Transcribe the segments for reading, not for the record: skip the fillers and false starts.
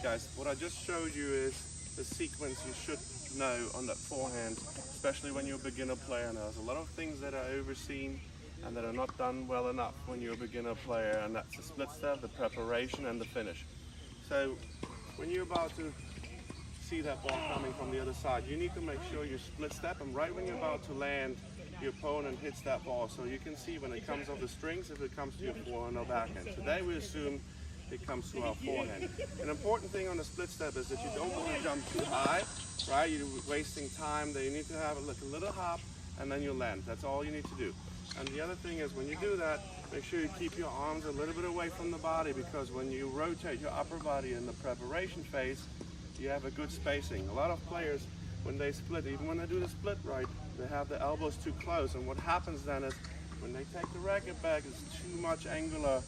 Alright guys, what I just showed you is the sequence you should know on that forehand, especially when you're a beginner player. Now, there's a lot of things that are overseen and that are not done well enough when you're a beginner player, and that's the split step, the preparation, and the finish. So when you're about to see that ball coming from the other side, you need to make sure you split step, and right when you're about to land, your opponent hits that ball, so you can see when it comes off the strings if it comes to your forehand or backhand. Today we assume it comes to our forehand. An important thing on the split step is that you don't want to jump too high, right? You're wasting time. That you need to have a little hop, and then you land. That's all you need to do. And the other thing is, when you do that, make sure you keep your arms a little bit away from the body, because when you rotate your upper body in the preparation phase, you have a good spacing. A lot of players, when they split, even when they do the split right, they have the elbows too close, and what happens then is when they take the racket back, it's too much angular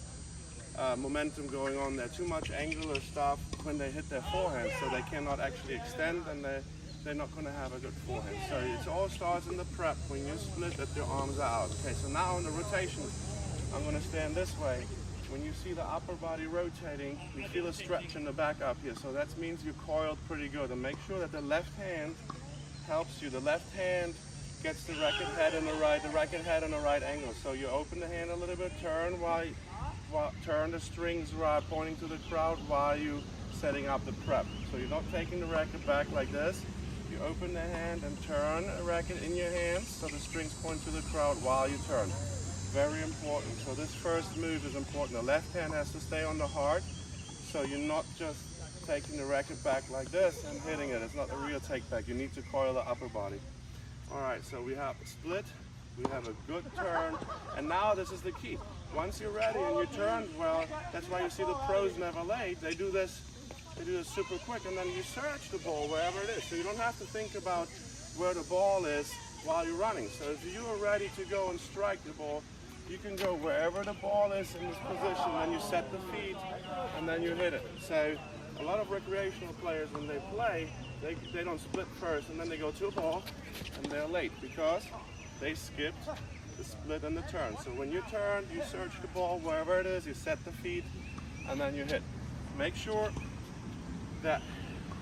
momentum going on there, too much angular stuff when they hit their forehand, so they cannot actually extend, and they're not going to have a good forehand. So it all starts in the prep when you split that your arms are out. Okay, so now in the rotation, I'm going to stand this way. When you see the upper body rotating, you feel a stretch in the back up here, so that means you're coiled pretty good. And make sure that the left hand helps you. The left hand gets the racket head in the right angle. So you open the hand a little bit, turn turn the strings right, pointing to the crowd while you setting up the prep. So you're not taking the racket back like this. You open the hand and turn a racket in your hands so the strings point to the crowd while you turn. Very important. So this first move is important. The left hand has to stay on the heart, so you're not just taking the racket back like this and hitting it. It's not a real take back. You need to coil the upper body. All right, so we have a split, we have a good turn, and now this is the key. Once you're ready and you turn, well, that's why you see the pros never late. They do this super quick, and then you search the ball wherever it is. So you don't have to think about where the ball is while you're running. So if you are ready to go and strike the ball, you can go wherever the ball is in this position, then you set the feet, and then you hit it. So a lot of recreational players, when they play, they don't split first, and then they go to a ball, and they're late because they skipped the split and the turn. So when you turn, you search the ball wherever it is, you set the feet, and then you hit. Make sure that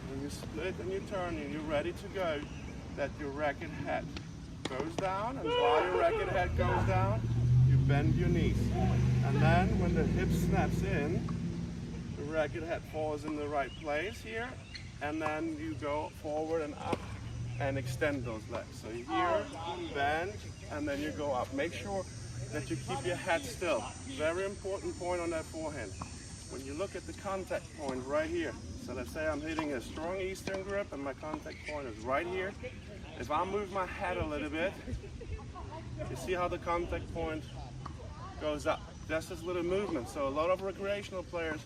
when you split and you turn and you're ready to go, that your racket head goes down, and while your racket head goes down, you bend your knees. And then when the hip snaps in, the racket head falls in the right place here, and then you go forward and up and extend those legs. So here, bend, and then you go up. Make sure that you keep your head still. Very important point on that forehand. When you look at the contact point right here, so let's say I'm hitting a strong Eastern grip and my contact point is right here. If I move my head a little bit, you see how the contact point goes up. Just this little movement. So a lot of recreational players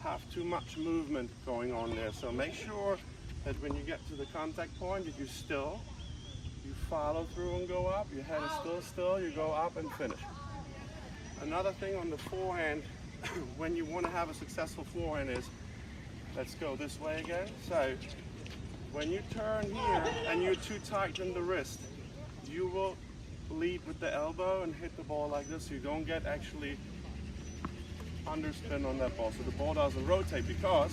have too much movement going on there. So make sure that when you get to the contact point, that you're still, you follow through and go up, your head is still, you go up and finish. Another thing on the forehand, when you want to have a successful forehand is, let's go this way again. So when you turn here and you're too tight in the wrist, you will lead with the elbow and hit the ball like this, so you don't get actually underspin on that ball, so the ball doesn't rotate, because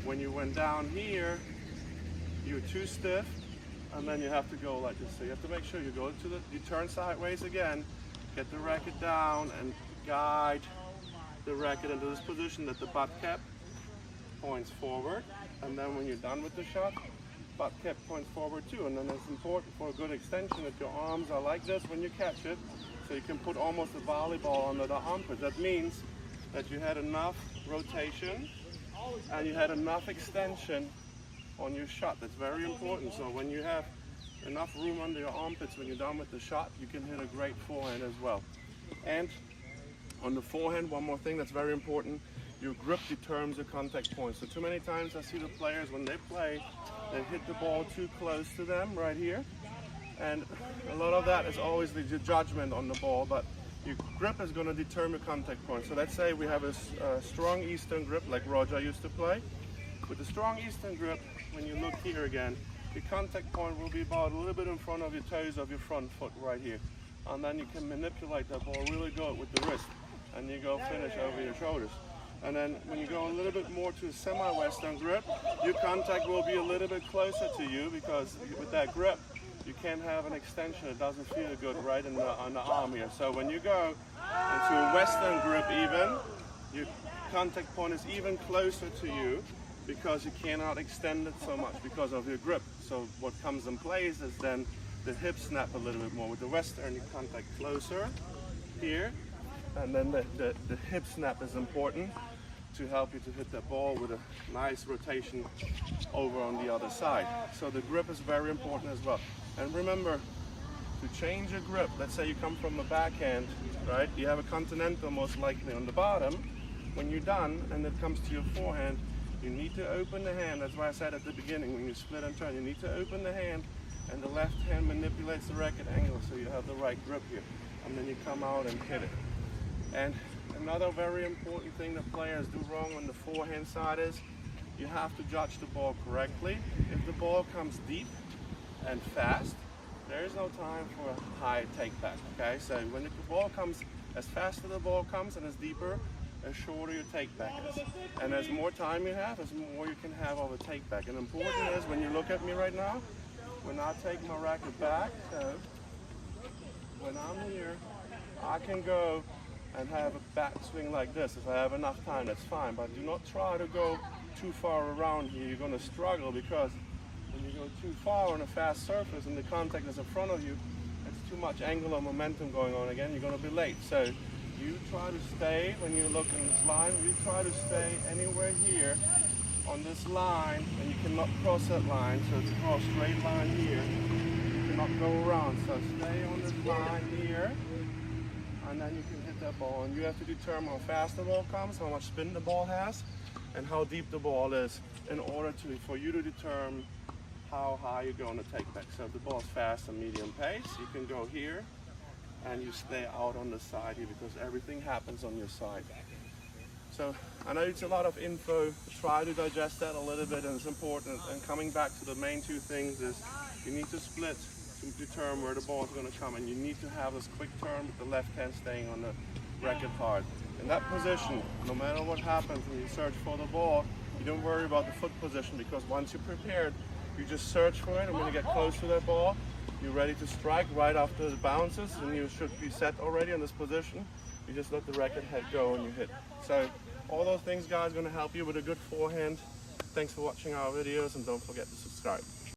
when you went down here, you're too stiff, and then you have to go like this. So you have to make sure you go to you turn sideways again, get the racket down, and guide the racket into this position that the butt cap points forward, and then when you're done with the shot, butt cap points forward too. And then it's important for a good extension that your arms are like this when you catch it, so you can put almost a volleyball under the armpit. That means that you had enough rotation and you had enough extension on your shot. That's very important. So when you have enough room under your armpits when you're done with the shot, you can hit a great forehand as well. And on the forehand, one more thing that's very important, your grip determines the contact point. So too many times I see the players, when they play, they hit the ball too close to them right here. And a lot of that is always the judgment on the ball, but your grip is going to determine contact point. So let's say we have a strong Eastern grip like Roger used to play. With the strong Eastern grip, when you look here again, your contact point will be about a little bit in front of your toes of your front foot right here. And then you can manipulate that ball really good with the wrist, and you go finish over your shoulders. And then when you go a little bit more to a semi-western grip, your contact will be a little bit closer to you, because with that grip, you can't have an extension. It doesn't feel good right on the arm here. So when you go into a western grip even, your contact point is even closer to you, because you cannot extend it so much because of your grip. So what comes in place is then the hip snap a little bit more. With the western, you contact closer here, and then the hip snap is important to help you to hit the ball with a nice rotation over on the other side. So the grip is very important as well. And remember, to change your grip, let's say you come from a backhand, right? You have a continental most likely on the bottom. When you're done and it comes to your forehand, you need to open the hand. That's why I said at the beginning, when you split and turn, you need to open the hand, and the left hand manipulates the racket angle so you have the right grip here. And then you come out and hit it. And another very important thing that players do wrong on the forehand side is you have to judge the ball correctly. If the ball comes deep and fast, there is no time for a high take back, okay? So when the ball comes, as fast as the ball comes and as deeper, as shorter your take back is. And as more time you have, as more you can have of a take back. And important is, when you look at me right now, when I take my racket back, so when I'm here, I can go and have a back swing like this. If I have enough time, that's fine. But do not try to go too far around here. You're going to struggle, because when you go too far on a fast surface and the contact is in front of you, it's too much angular momentum going on again. You're going to be late. So you try to stay, when you look in this line, you try to stay anywhere here on this line, and you cannot cross that line. So it's a straight line here. You cannot go around. So stay on this line here, and then you can hit that ball. And you have to determine how fast the ball comes, how much spin the ball has, and how deep the ball is, in order for you to determine how high you're going to take back. So if the ball is fast and medium pace, you can go here, and you stay out on the side here, because everything happens on your side. So I know it's a lot of info. Try to digest that a little bit, and it's important. And coming back to the main two things is, you need to split to determine where the ball is going to come, and you need to have this quick turn with the left hand staying on the racket hard. In that position, no matter what happens when you search for the ball, you don't worry about the foot position, because once you're prepared, you just search for it, and when you get close to that ball, you're ready to strike right after it bounces, and you should be set already in this position. You just let the racket head go and you hit. So all those things, guys, are going to help you with a good forehand. Thanks for watching our videos, and don't forget to subscribe.